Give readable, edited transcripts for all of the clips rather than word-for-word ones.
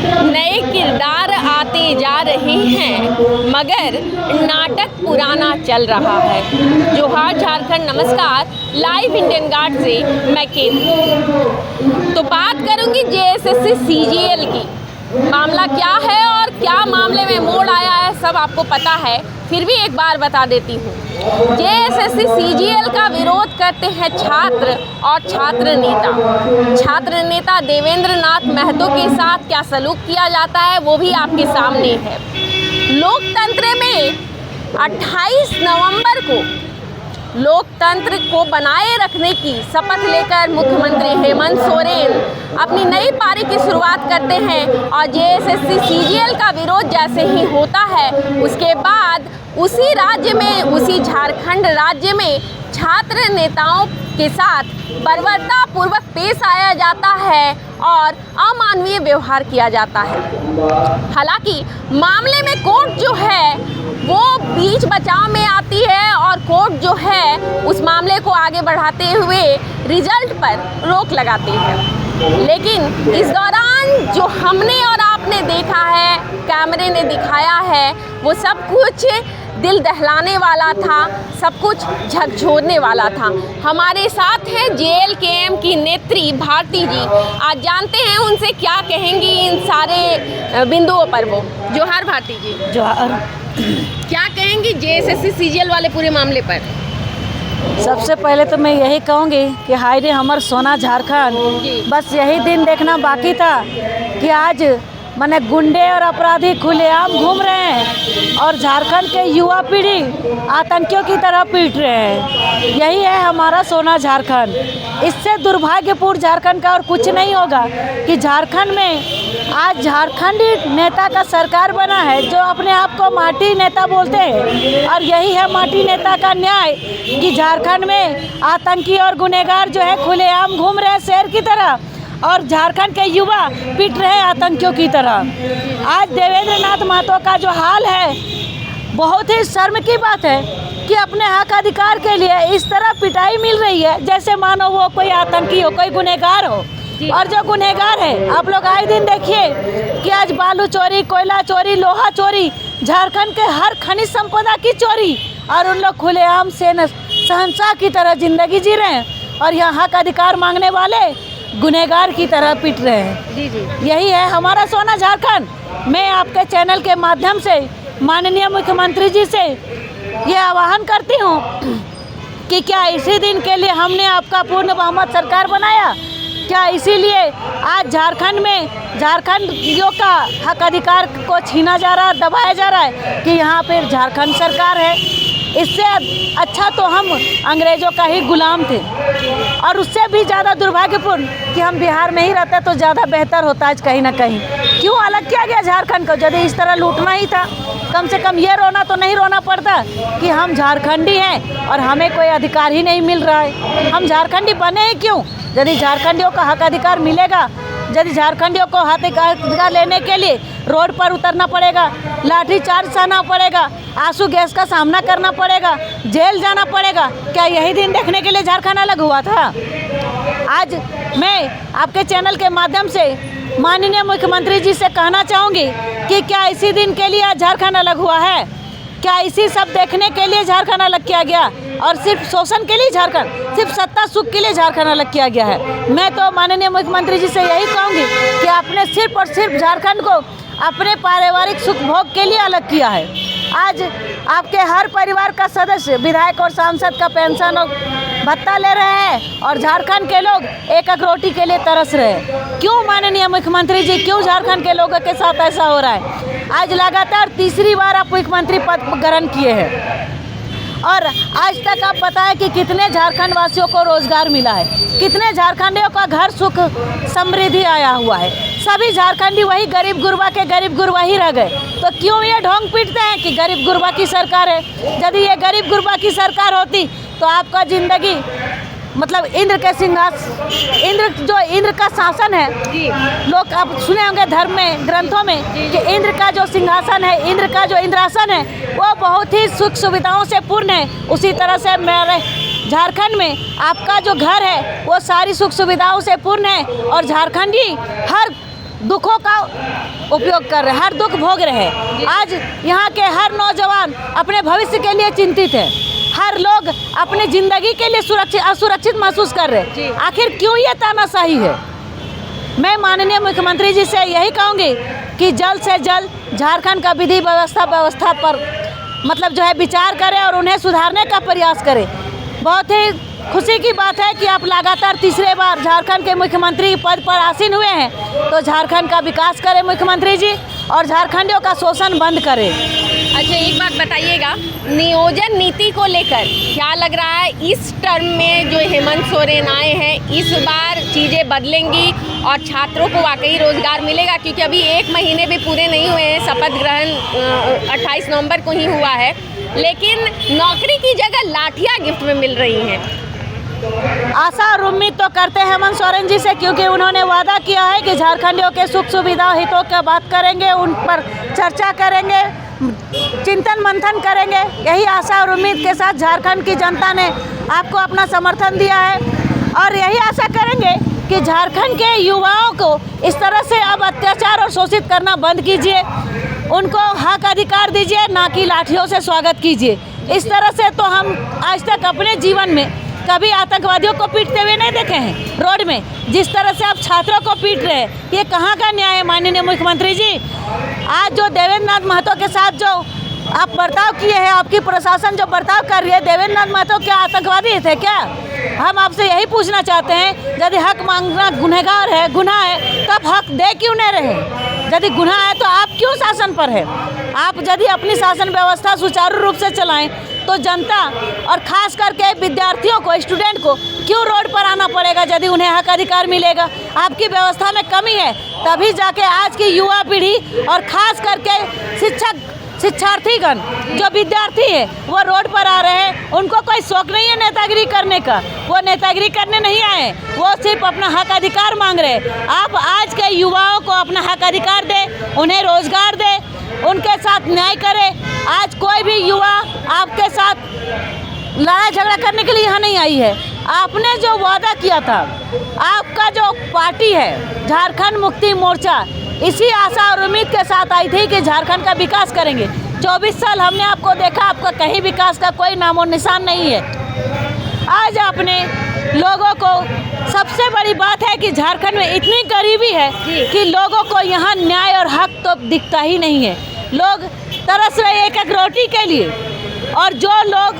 नए किरदार आते जा रहे हैं मगर नाटक पुराना चल रहा है। जोहार झारखंड, नमस्कार। लाइव इंडियन गार्ड से मैं केतु। तो बात करूंगी जेएसएससी सीजीएल की। मामला क्या है और क्या मामले में मोड़ आया है सब आपको पता है, फिर भी एक बार बता देती हूँ। जेएसएससी सीजीएल का विरोध करते हैं छात्र और छात्र नेता। छात्र नेता देवेंद्र नाथ महतो के साथ क्या सलूक किया जाता है वो भी आपके सामने है। लोकतंत्र में 28 नवंबर को लोकतंत्र को बनाए रखने की शपथ लेकर मुख्यमंत्री हेमंत सोरेन अपनी नई पारी की शुरुआत करते हैं और जेएसएससी सीजीएल का विरोध जैसे ही होता है उसके बाद उसी राज्य में, उसी झारखंड राज्य में छात्र नेताओं के साथ बर्बरतापूर्वक पेश आया जाता है और अमानवीय व्यवहार किया जाता है। हालांकि मामले में कोर्ट जो है वो बीच बचाव में आती है और कोर्ट जो है उस मामले को आगे बढ़ाते हुए रिजल्ट पर रोक लगाती है। लेकिन इस दौरान जो हमने और आपने देखा है, कैमरे ने दिखाया है, वो सब कुछ दिल दहलाने वाला था, सब कुछ झकझोरने वाला था। हमारे साथ हैं जेएलकेएम की नेत्री भारती जी। आज जानते हैं उनसे क्या कहेंगी इन सारे बिंदुओं पर वो। जोहार भारती जी। जोहार। क्या कहेंगी जेएसएससी सीजीएल वाले पूरे मामले पर? सबसे पहले तो मैं यही कहूँगी कि हाय रे हमर सोना झारखंड। बस यही दिन देखना बाकी था कि आज माने गुंडे और अपराधी खुलेआम घूम रहे हैं और झारखंड के युवा पीढ़ी आतंकियों की तरह पीट रहे हैं। यही है हमारा सोना झारखंड। इससे दुर्भाग्यपूर्ण झारखंड का और कुछ नहीं होगा कि झारखंड में आज झारखंडी नेता का सरकार बना है जो अपने आप को माटी नेता बोलते हैं। और यही है माटी नेता का न्याय कि झारखंड में आतंकी और गुनहगार जो है खुलेआम घूम रहे हैं शेर की तरह और झारखंड के युवा पिट रहे हैं आतंकियों की तरह। आज देवेंद्र नाथ महतो का जो हाल है बहुत ही शर्म की बात है कि अपने हक अधिकार के लिए इस तरह पिटाई मिल रही है जैसे मानो वो कोई आतंकी हो, कोई गुनहगार हो। और जो गुनहगार है आप लोग आए दिन देखिए कि आज बालू चोरी, कोयला चोरी, लोहा चोरी, झारखंड के हर खनिज संपदा की चोरी और उन लोग खुलेआम से शहंशाह की तरह जिंदगी जी रहे हैं और यहाँ हक अधिकार मांगने वाले गुनहगार की तरह पिट रहे हैं। जी। यही है हमारा सोना झारखंड। मैं आपके चैनल के माध्यम से माननीय मुख्यमंत्री जी से ये आह्वान करती हूँ कि क्या इसी दिन के लिए हमने आपका पूर्ण बहुमत सरकार बनाया? क्या इसीलिए आज झारखंड में झारखंडियों का हक अधिकार को छीना जा रहा है, दबाया जा रहा है कि यहाँ पर झारखंड सरकार है? इससे अच्छा तो हम अंग्रेज़ों का ही गुलाम थे और उससे भी ज़्यादा दुर्भाग्यपूर्ण कि हम बिहार में ही रहते तो ज़्यादा बेहतर होता आज कहीं ना कहीं। क्यों अलग किया गया झारखंड को? यदि इस तरह लूटना ही था कम से कम ये रोना तो नहीं रोना पड़ता कि हम झारखंडी हैं और हमें कोई अधिकार ही नहीं मिल रहा है। हम झारखंडी बने ही क्यों? यदि झारखंडियों का हक अधिकार मिलेगा, यदि झारखंडियों को हक अधिकार लेने के लिए रोड पर उतरना पड़ेगा, लाठी चार्ज सहना पड़ेगा, आंसू गैस का सामना करना पड़ेगा, जेल जाना पड़ेगा, क्या यही दिन देखने के लिए झारखंड अलग हुआ था? आज मैं आपके चैनल के माध्यम से माननीय मुख्यमंत्री जी से कहना चाहूँगी कि क्या इसी दिन के लिए आज झारखंड अलग हुआ है? क्या इसी सब देखने के लिए झारखंड अलग किया गया और सिर्फ शोषण के लिए झारखंड, सिर्फ सत्ता सुख के लिए झारखंड अलग किया गया है? मैं तो माननीय मुख्यमंत्री जी से यही कहूँगी कि आपने सिर्फ और सिर्फ झारखंड को अपने पारिवारिक सुख भोग के लिए अलग किया है। आज आपके हर परिवार का सदस्य विधायक और सांसद का पेंशन और भत्ता ले रहे हैं और झारखंड के लोग एक एक रोटी के लिए तरस रहे हैं। क्यों माननीय मुख्यमंत्री जी, क्यों झारखंड के लोगों के साथ ऐसा हो रहा है? आज लगातार तीसरी बार आप मुख्यमंत्री पद ग्रहण किए हैं और आज तक आप पता है कि कितने झारखंड वासियों को रोजगार मिला है, कितने झारखंडियों का घर सुख समृद्धि आया हुआ है। सभी झारखंडी वही गरीब गुरबा के गरीब गुरबा ही रह गए। तो क्यों ये ढोंग पीटते हैं कि गरीब गुरबा की सरकार है? यदि ये गरीब गुरबा की सरकार होती तो आपका ज़िंदगी मतलब इंद्र के सिंहासन, इंद्र का शासन है। लोग आप सुने होंगे धर्म में, ग्रंथों में कि इंद्र का जो सिंहासन है, इंद्र का जो इंद्रासन है वो बहुत ही सुख सुविधाओं से पूर्ण है। उसी तरह से मेरे झारखंड में आपका जो घर है वो सारी सुख सुविधाओं से पूर्ण है और झारखंडी हर दुखों का उपयोग कर रहे हैं, हर दुख भोग रहे हैं। आज यहाँ के हर नौजवान अपने भविष्य के लिए चिंतित है, हर लोग अपनी ज़िंदगी के लिए असुरक्षित महसूस कर रहे हैं। आखिर क्यों ये तानाशाही है? मैं माननीय मुख्यमंत्री जी से यही कहूँगी कि जल्द से जल्द झारखंड का विधि व्यवस्था पर मतलब जो है विचार करें और उन्हें सुधारने का प्रयास करें। बहुत ही खुशी की बात है कि आप लगातार तीसरे बार झारखंड के मुख्यमंत्री पद पर आसीन हुए हैं, तो झारखंड का विकास करें मुख्यमंत्री जी और झारखंडियों का शोषण बंद करें। अच्छा, एक बात बताइएगा, नियोजन नीति को लेकर क्या लग रहा है इस टर्म में जो हेमंत सोरेन आए हैं, इस बार चीज़ें बदलेंगी और छात्रों को वाकई रोजगार मिलेगा? क्योंकि अभी 1 महीने भी पूरे नहीं हुए हैं, शपथ ग्रहण 28 नवंबर को ही हुआ है, लेकिन नौकरी की जगह लाठियाँ गिफ्ट में मिल रही हैं। आशा और उम्मीद तो करते हैं हेमंत सोरेन जी से, क्योंकि उन्होंने वादा किया है कि झारखंडियों के सुख सुविधा हितों की बात करेंगे, उन पर चर्चा करेंगे, चिंतन मंथन करेंगे। यही आशा और उम्मीद के साथ झारखंड की जनता ने आपको अपना समर्थन दिया है और यही आशा करेंगे कि झारखंड के युवाओं को इस तरह से अब अत्याचार और शोषित करना बंद कीजिए, उनको हक अधिकार दीजिए, ना कि लाठियों से स्वागत कीजिए। इस तरह से तो हम आज तक अपने जीवन में कभी आतंकवादियों को पीटते हुए नहीं देखे हैं रोड में। जिस तरह से आप छात्रों को पीट रहे हैं, ये कहाँ का न्याय है माननीय मुख्यमंत्री जी? आज जो देवेंद्र नाथ महतो के साथ जो आप बर्ताव किए हैं, आपकी प्रशासन जो बर्ताव कर रही है, देवेंद्र नाथ महतो क्या आतंकवादी थे क्या? हम आपसे यही पूछना चाहते हैं, यदि हक मांगना गुनहगार है, गुनाह है, तब हक दे क्यों नहीं रहे? यदि गुनाह है तो आप क्यों शासन पर है? आप यदि अपनी शासन व्यवस्था सुचारू रूप से चलाएं तो जनता और खास करके विद्यार्थियों को, स्टूडेंट को क्यों रोड पर आना पड़ेगा यदि उन्हें हक अधिकार मिलेगा? आपकी व्यवस्था में कमी है, तभी जाके आज की युवा पीढ़ी और खास करके शिक्षार्थीगण जो विद्यार्थी है वो रोड पर आ रहे हैं। उनको कोई शौक नहीं है नेतागिरी करने का, वो नेतागिरी करने नहीं आए, वो सिर्फ अपना हक अधिकार मांग रहे हैं। आप आज के युवाओं को अपना हक अधिकार दें, उन्हें रोजगार दें, उनके साथ न्याय करें। आज कोई भी युवा आपके साथ लड़ाई झगड़ा करने के लिए यहाँ नहीं आई है। आपने जो वादा किया था, आपका जो पार्टी है झारखंड मुक्ति मोर्चा, इसी आशा और उम्मीद के साथ आई थी कि झारखंड का विकास करेंगे। 24 साल हमने आपको देखा, आपका कहीं विकास का कोई नामो निशान नहीं है। आज आपने लोगों को, सबसे बड़ी बात है कि झारखंड में इतनी गरीबी है कि लोगों को यहाँ न्याय और हक तो दिखता ही नहीं है। लोग तरस रहे एक एक रोटी के लिए, और जो लोग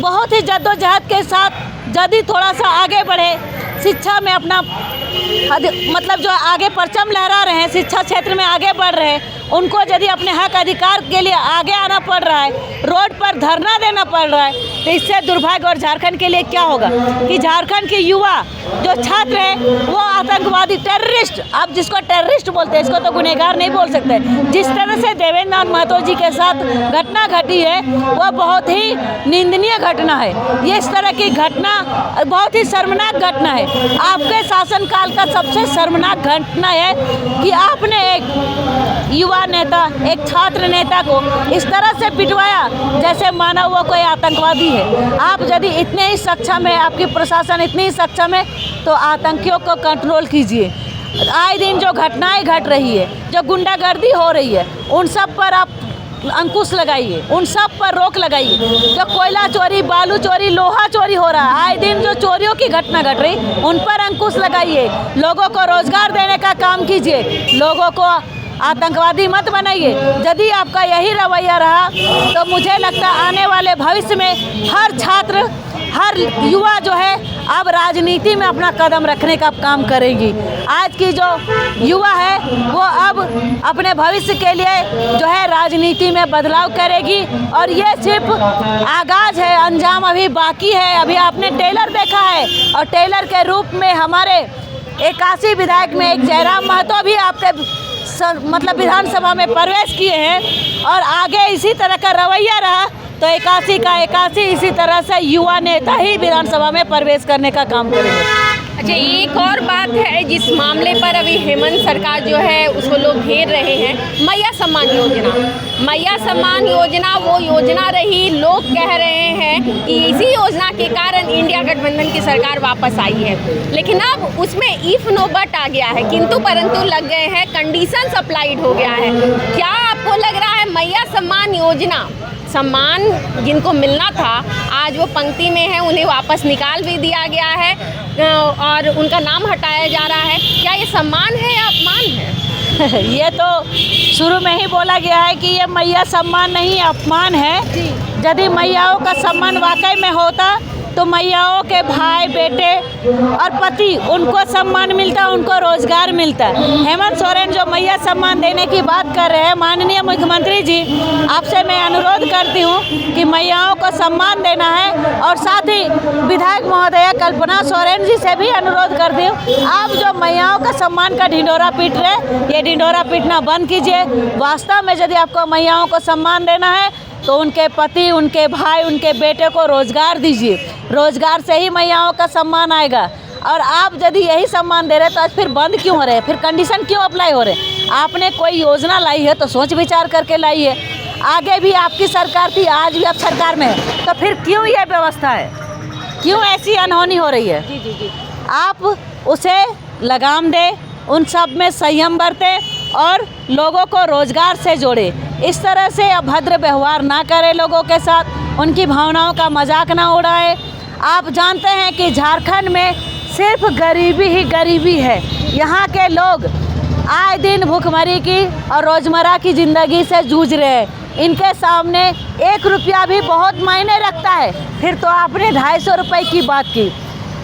बहुत ही जद्दोजहद के साथ यदि थोड़ा सा आगे बढ़े, शिक्षा में अपना मतलब जो आगे परचम लहरा रहे हैं, शिक्षा क्षेत्र में आगे बढ़ रहे हैं, उनको यदि अपने हक अधिकार के लिए आगे आना पड़ रहा है, रोड पर धरना देना पड़ रहा है, तो इससे दुर्भाग्य और झारखंड के लिए क्या होगा कि झारखंड के युवा जो छात्र हैं वो आतंकवादी, टेररिस्ट, आप जिसको टेररिस्ट बोलते हैं, इसको तो गुनहगार नहीं बोल सकते। जिस तरह से देवेंद्र नाथ महतो जी के साथ घटना घटी है वो बहुत ही निंदनीय घटना है। ये इस तरह की घटना बहुत ही शर्मनाक घटना है। आपके शासनकाल का सबसे शर्मनाक घटना है कि आपने एक युवा नेता, एक छात्र नेता को इस तरह से पिटवाया जैसे माना वो कोई आतंकवादी है। आप यदि इतने ही सक्षम है, आपकी प्रशासन इतनी ही सक्षम है, तो आतंकियों को कंट्रोल कीजिए। आए दिन जो घटनाएं घट रही है, जो गुंडागर्दी हो रही है, उन सब पर आप अंकुश लगाइए, उन सब पर रोक लगाइए। जो कोयला चोरी, बालू चोरी, लोहा चोरी हो रहा है, आए दिन जो चोरियों की घटना घट रही, उन पर अंकुश लगाइए। लोगों को रोजगार देने का काम कीजिए, लोगों को आतंकवादी मत बनाइए। यदि आपका यही रवैया रहा तो मुझे लगता है आने वाले भविष्य में हर छात्र, हर युवा जो है अब राजनीति में अपना कदम रखने का काम करेगी। आज की जो युवा है वो अब अपने भविष्य के लिए जो है राजनीति में बदलाव करेगी, और ये सिर्फ आगाज है, अंजाम अभी बाकी है। अभी आपने टेलर देखा है, और टेलर के रूप में हमारे 81 विधायक में एक जयराम महतो भी आपके मतलब विधानसभा में प्रवेश किए हैं, और आगे इसी तरह का रवैया रहा तो 81 का 81 इसी तरह से युवा नेता ही विधानसभा में प्रवेश करने का काम करेंगे। अच्छा, एक और बात है जिस मामले पर अभी हेमंत सरकार जो है उसको लोग घेर रहे हैं, मैया सम्मान योजना। मैया सम्मान योजना वो योजना रही, लोग कह रहे हैं कि इसी योजना के कारण इंडिया गठबंधन की सरकार वापस आई है, लेकिन अब उसमें इफ नो बट आ गया है, किंतु परंतु लग गए हैं, कंडीशंस अप्लाइड हो गया है। क्या आपको लग रहा है मैया सम्मान योजना, सम्मान जिनको मिलना था आज वो पंक्ति में है, उन्हें वापस निकाल भी दिया गया है और उनका नाम हटाया जा रहा है, क्या ये सम्मान है या अपमान है? ये तो शुरू में ही बोला गया है कि ये मैया सम्मान नहीं अपमान है। यदि मैयाओं का सम्मान वाकई में होता तो मैयाओं के भाई बेटे और पति उनको सम्मान मिलता, उनको रोजगार मिलता। हेमंत सोरेन जो मैया सम्मान देने की बात कर रहे हैं, माननीय मुख्यमंत्री जी आपसे मैं अनुरोध करती हूँ कि मैयाओं को सम्मान देना है और साथ ही विधायक महोदया कल्पना सोरेन जी से भी अनुरोध करती हूँ, आप जो मैयाओं का सम्मान का ढिंढोरा पीट रहे, ये ढिंढोरा पीटना बंद कीजिए। वास्तव में यदि आपको मैयाओं को सम्मान देना है तो उनके पति, उनके भाई, उनके बेटे को रोजगार दीजिए। रोजगार से ही मैयाओं का सम्मान आएगा। और आप यदि यही सम्मान दे रहे तो आज फिर बंद क्यों हो रहे हैं, फिर कंडीशन क्यों अप्लाई हो रहे हैं? आपने कोई योजना लाई है तो सोच विचार करके लाई है। आगे भी आपकी सरकार थी, आज भी आप सरकार में है, तो फिर क्यों ये व्यवस्था है, क्यों ऐसी अनहोनी हो रही है? जी। आप उसे लगाम दें, उन सब में संयम बरतें और लोगों को रोजगार से जोड़े। इस तरह से अभद्र व्यवहार ना करें लोगों के साथ, उनकी भावनाओं का मजाक ना उड़ाए। आप जानते हैं कि झारखंड में सिर्फ गरीबी ही गरीबी है। यहाँ के लोग आए दिन भूखमरी की और रोज़मर्रा की ज़िंदगी से जूझ रहे हैं। इनके सामने 1 रुपया भी बहुत मायने रखता है। फिर तो आपने 250 रुपये की बात की,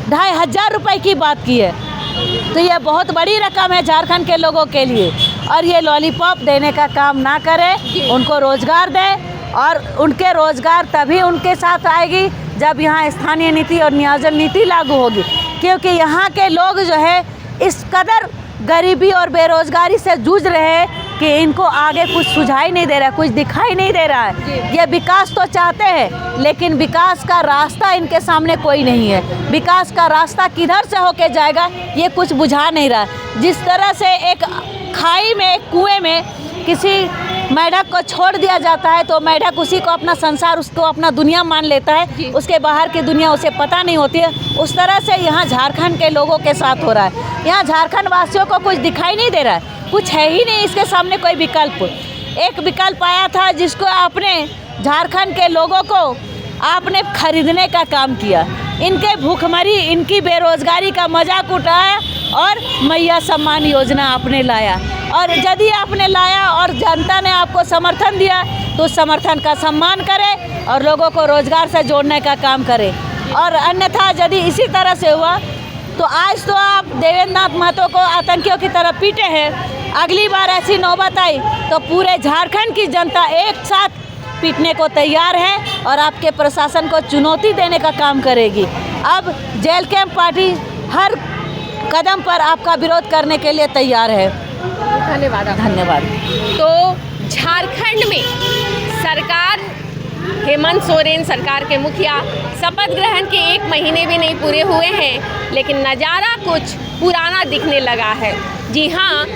2500 रुपये की बात की है, तो ये बहुत बड़ी रकम है झारखंड के लोगों के लिए। और ये लॉलीपॉप देने का काम ना करें, उनको रोज़गार दें और उनके रोज़गार तभी उनके साथ आएगी जब यहाँ स्थानीय नीति और नियोजन नीति लागू होगी। क्योंकि यहाँ के लोग जो है इस कदर गरीबी और बेरोज़गारी से जूझ रहे हैं कि इनको आगे कुछ सुझाई नहीं दे रहा है, कुछ दिखाई नहीं दे रहा है। ये विकास तो चाहते हैं लेकिन विकास का रास्ता इनके सामने कोई नहीं है। विकास का रास्ता किधर से होके जाएगा ये कुछ बुझा नहीं रहा। जिस तरह से एक खाई में, एक कुएं में किसी मेढक को छोड़ दिया जाता है तो मेढक उसी को अपना संसार, उसको अपना दुनिया मान लेता है, उसके बाहर की दुनिया उसे पता नहीं होती है। उस तरह से यहाँ झारखंड के लोगों के साथ हो रहा है। यहाँ झारखंड वासियों को कुछ दिखाई नहीं दे रहा है, कुछ है ही नहीं इसके सामने कोई विकल्प। एक विकल्प आया था जिसको आपने झारखंड के लोगों को आपने खरीदने का काम किया। इनके भूखमरी, इनकी बेरोज़गारी का मजाक उठाया और मैया सम्मान योजना आपने लाया। और यदि आपने लाया और जनता ने आपको समर्थन दिया तो उस समर्थन का सम्मान करें और लोगों को रोज़गार से जोड़ने का काम करें। और अन्यथा यदि इसी तरह से हुआ तो आज तो आप देवेंद्र नाथ महतो को आतंकियों की तरफ पीटे हैं, अगली बार ऐसी नौबत आई तो पूरे झारखंड की जनता एक साथ पीटने को तैयार है और आपके प्रशासन को चुनौती देने का काम करेगी। अब जेल कैंप पार्टी हर कदम पर आपका विरोध करने के लिए तैयार है। धन्यवाद। तो झारखंड में सरकार, हेमंत सोरेन सरकार के मुखिया शपथ ग्रहण के 1 महीने भी नहीं पूरे हुए हैं, लेकिन नज़ारा कुछ पुराना दिखने लगा है। जी हाँ,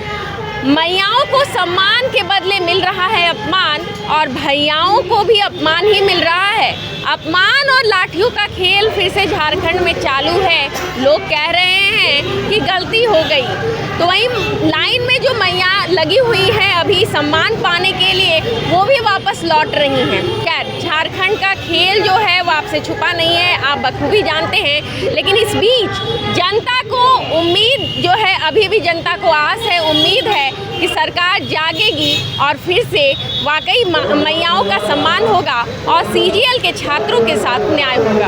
मैयाओं को सम्मान के बदले मिल रहा है अपमान और भैयाओं को भी अपमान ही मिल रहा है। अपमान और लाठियों का खेल फिर से झारखंड में चालू है। लोग कह रहे हैं कि गलती हो गई, तो वहीं लाइन में जो मैया लगी हुई है अभी सम्मान पाने के लिए, वो भी वापस लौट रही हैं। खैर, झारखंड का खेल जो है वो आपसे छुपा नहीं है, आप बखूबी जानते हैं। लेकिन इस बीच जनता को उम्मीद जो है, अभी भी जनता को आस है, उम्मीद है कि सरकार जागेगी और फिर से वाकई मैयाओं का सम्मान होगा और CGL के छात्रों के साथ न्याय होगा।